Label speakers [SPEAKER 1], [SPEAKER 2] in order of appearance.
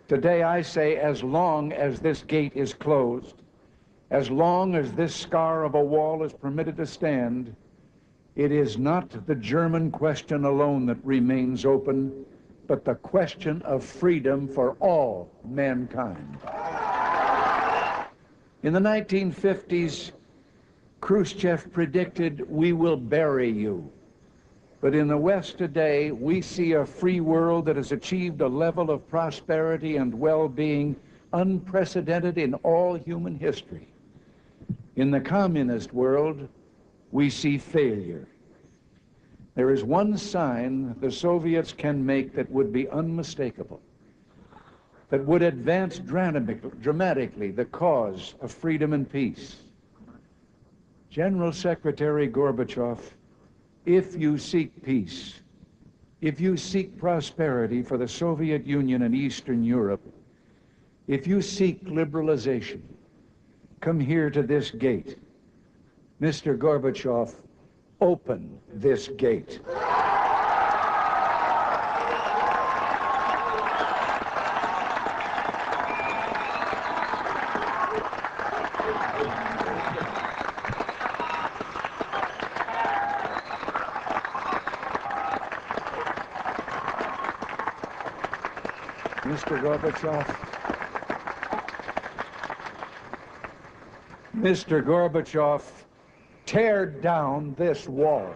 [SPEAKER 1] Today I say, as long as this gate is closed, as long as this scar of a wall is permitted to stand, it is not the German question alone that remains open, but the question of freedom for all mankind. In the 1950s, Khrushchev predicted, "We will bury you." But in the West today, we see a free world that has achieved a level of prosperity and well-being unprecedented in all human history. In the communist world, we see failure. There is one sign the Soviets can make that would be unmistakable, that would advance dramatically the cause of freedom and peace. General Secretary Gorbachev, if you seek peace, if you seek prosperity for the Soviet Union and Eastern Europe, if you seek liberalization, come here to this gate. Mr. Gorbachev, open this gate. Mr. Gorbachev, tear down this wall.